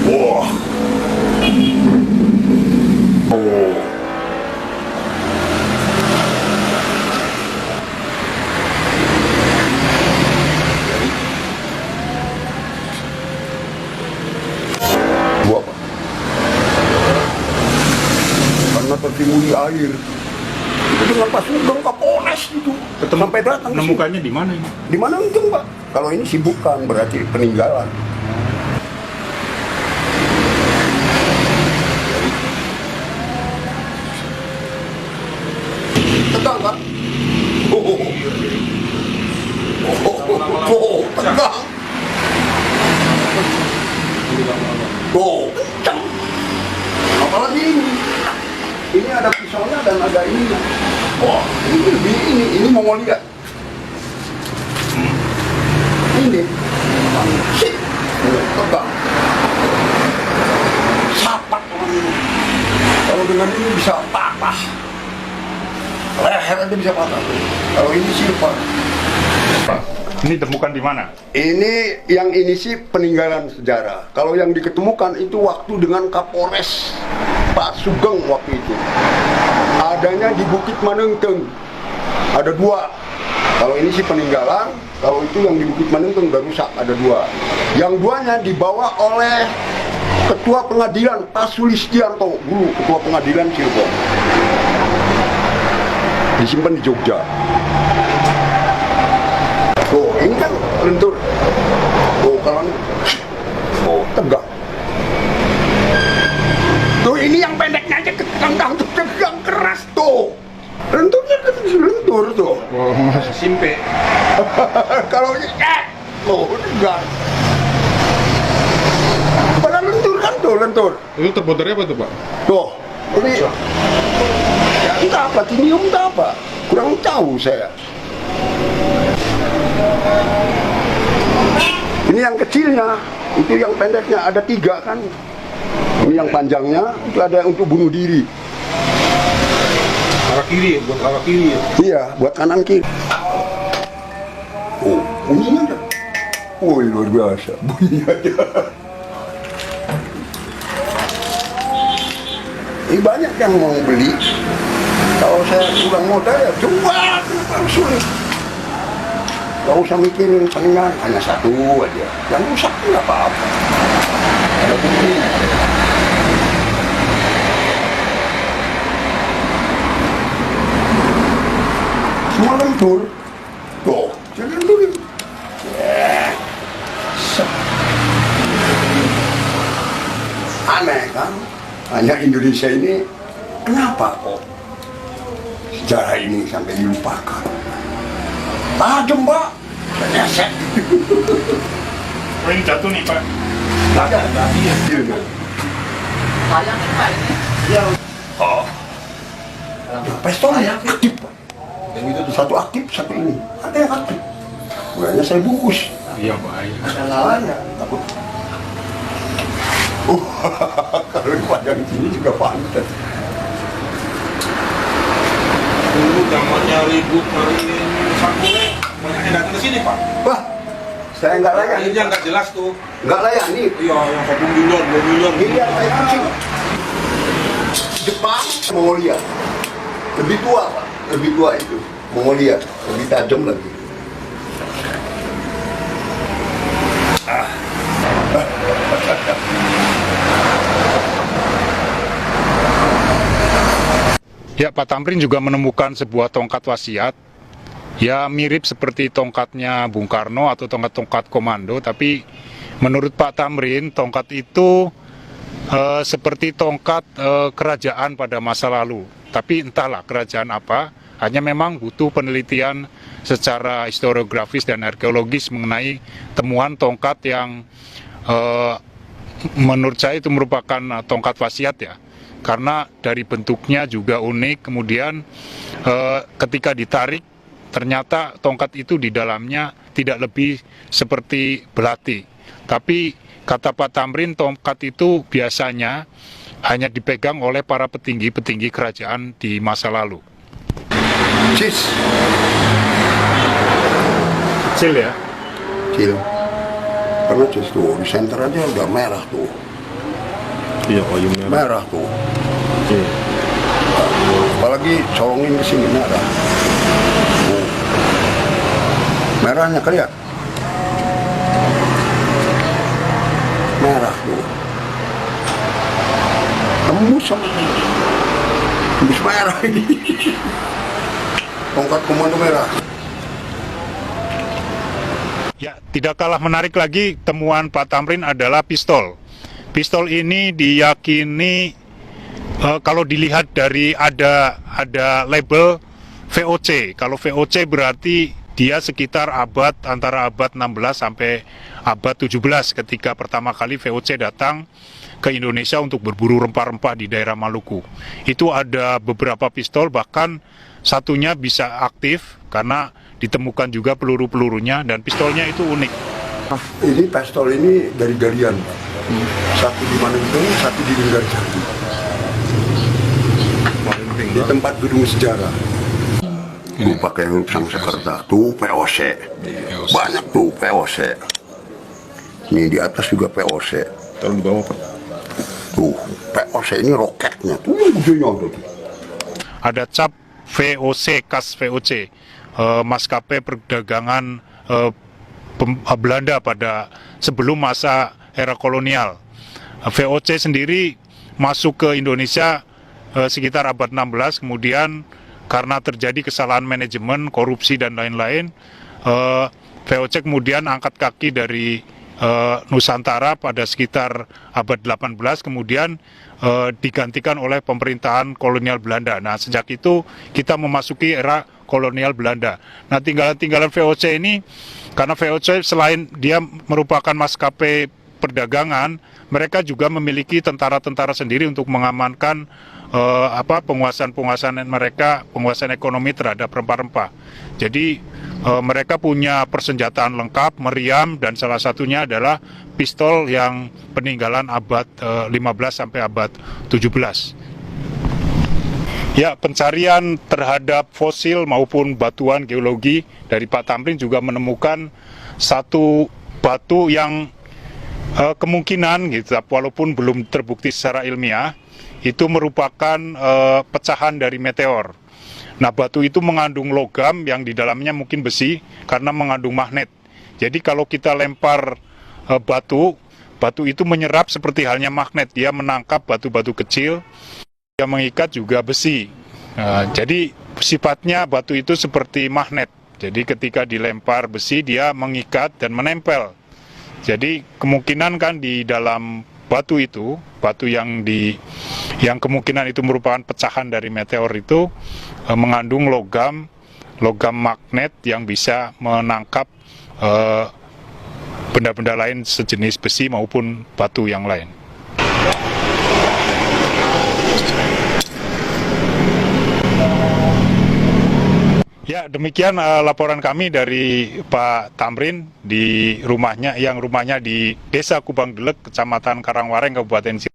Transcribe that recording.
Wah. Oh. Dua, Pak. Karena tertimbun di air. Itu dengan Pak Sugeng Kapolres itu. Sampai datang. Menemukannya di mana ini? Di mana itu, Pak? Kalau ini sih bukan, berarti peninggalan. Tegang, Pak? Oh, tegang. Oh, kencang. Apalagi ini ada pisaunya dan ada ini. Wah, ini lebih ini Mongolia. Ini sip, tegang. Sapak orang ini. Kalau dengan ini bisa patah. Leher aja bisa patah. Kalau ini silver. Ini ditemukan di mana? Ini yang ini sih peninggalan sejarah. Kalau yang diketemukan itu waktu dengan Kapolres Pak Sugeng waktu itu. Adanya di Bukit Manengteng. Ada dua. Kalau ini sih peninggalan. Kalau itu yang di Bukit Manengteng udah rusak. Ada dua. Yang duanya dibawa oleh Ketua Pengadilan Pak Sulistianto, dulu Ketua Pengadilan Cirebon. Disimpan di Jogja. Tuh, ini kan lentur. Tuh, kalau tegak. Tuh, ini yang pendeknya aja tegang keras tuh. Lenturnya kan lentur tuh. Oh, masih simpe. Kalau ini, tuh, tegang. Pada lentur kan tuh, lentur. Itu terbuat dari apa tuh, Pak? Tuh, ini entah apa, tinium entah apa. Kurang tahu saya. Ini yang kecilnya, itu yang pendeknya ada 3 kan. Ini yang panjangnya, itu ada untuk bunuh diri. Arah kiri, buat arah kiri ya? Iya, buat kanan kiri. Oh, bunyinya ada. Woi, luar biasa, bunyinya ada. Ini banyak yang mau beli. Kalau saya kurang modal ya coba, sulit. Gak usah mikirin peninggalan, hanya satu aja. Yang rusak nggak apa-apa. Ada bukti. Semua lentur. Tuh, jangan lenturin. Aneh kan? Hanya Indonesia ini, kenapa kok sejarah ini sampai dilupakan? Tajam, Pak. Nyesek. Oh, ini jatuh nih, Pak. Ada. Iya. Bayangin Pak ini. Iya. Oh. Pistolnya aktif, Pak. Yang itu tuh satu aktif, satu ini. Ada yang aktif. Makanya saya bungkus. Iya, bahaya. Ada lawannya. Takut. Kalau dipajang di sini juga pantas. Dulu zamannya ribut mariin Sakule, banyak yang datang ke sini, Pak. Wah, saya nggak layan. Akhirnya nggak jelas tuh. Nggak layan nih. Iya, yang 1 miliar, 2 miliar. Ini yang kayak kucing. Jepang, Mongolia. Lebih tua, Pak. Lebih tua itu. Mongolia. Lebih tajam lagi. Ya, Pak Tamrin juga menemukan sebuah tongkat wasiat. Ya, mirip seperti tongkatnya Bung Karno atau tongkat-tongkat komando, tapi menurut Pak Tamrin, tongkat itu seperti tongkat kerajaan pada masa lalu. Tapi entahlah kerajaan apa, hanya memang butuh penelitian secara historiografis dan arkeologis mengenai temuan tongkat yang menurut saya itu merupakan tongkat wasiat ya. Karena dari bentuknya juga unik, kemudian ketika ditarik ternyata tongkat itu di dalamnya tidak lebih seperti belati. Tapi kata Pak Tamrin, tongkat itu biasanya hanya dipegang oleh para petinggi-petinggi kerajaan di masa lalu. Cis. Kecil ya? Kecil. Karena cis tuh, di center aja udah merah tuh. Iya, kayu merah. Merah tuh. Oke. Apalagi colongin ke sini merah. Tuh. Merahnya kelihatan. Merah tuh. Tembus sama. Tembus merah ini. Tongkat komando merah. Ya, tidak kalah menarik lagi temuan Pak Tamrin adalah pistol. Pistol ini diyakini kalau dilihat dari ada label VOC. Kalau VOC berarti dia sekitar antara abad 16 sampai abad 17 ketika pertama kali VOC datang ke Indonesia untuk berburu rempah-rempah di daerah Maluku. Itu ada beberapa pistol, bahkan satunya bisa aktif karena ditemukan juga peluru-pelurunya, dan pistolnya itu unik. Ini pistol ini dari galian, Pak. Satu di Manengtung, satu di Linggarjati. Di tempat gedung sejarah. Tuh pakai huruf Sanskerta, tuh POC. Banyak tuh POC. Ini di atas juga POC. Taruh di bawah, Pak. Tuh, POC ini roketnya. Tuh, gedenya ada tuh. Ada cap VOC, khas VOC, maskapai perdagangan Belanda pada sebelum masa era kolonial. VOC sendiri masuk ke Indonesia sekitar abad 16, kemudian karena terjadi kesalahan manajemen, korupsi dan lain-lain, VOC kemudian angkat kaki dari Nusantara pada sekitar abad 18, kemudian digantikan oleh pemerintahan kolonial Belanda. Nah, sejak itu kita memasuki era kolonial Belanda. Nah, tinggalan VOC ini, karena VOC selain dia merupakan maskapai perdagangan, mereka juga memiliki tentara-tentara sendiri untuk mengamankan penguasaan mereka, penguasaan ekonomi terhadap rempah-rempah. Jadi mereka punya persenjataan lengkap, meriam, dan salah satunya adalah pistol yang peninggalan abad 15 sampai abad 17. Ya, pencarian terhadap fosil maupun batuan geologi dari Pak Tamrin juga menemukan satu batu yang kemungkinan, gitu, walaupun belum terbukti secara ilmiah, itu merupakan pecahan dari meteor. Nah, batu itu mengandung logam yang di dalamnya mungkin besi karena mengandung magnet. Jadi kalau kita lempar batu itu menyerap seperti halnya magnet. Dia menangkap batu-batu kecil, dia mengikat juga besi. Jadi sifatnya batu itu seperti magnet. Jadi ketika dilempar besi, dia mengikat dan menempel. Jadi kemungkinan kan di dalam batu itu, batu yang kemungkinan itu merupakan pecahan dari meteor itu, mengandung logam magnet yang bisa menangkap benda-benda lain sejenis besi maupun batu yang lain. Ya, demikian laporan kami dari Pak Tamrin di rumahnya di Desa Kubang Delek, Kecamatan Karangwareng, Kabupaten Cirebon.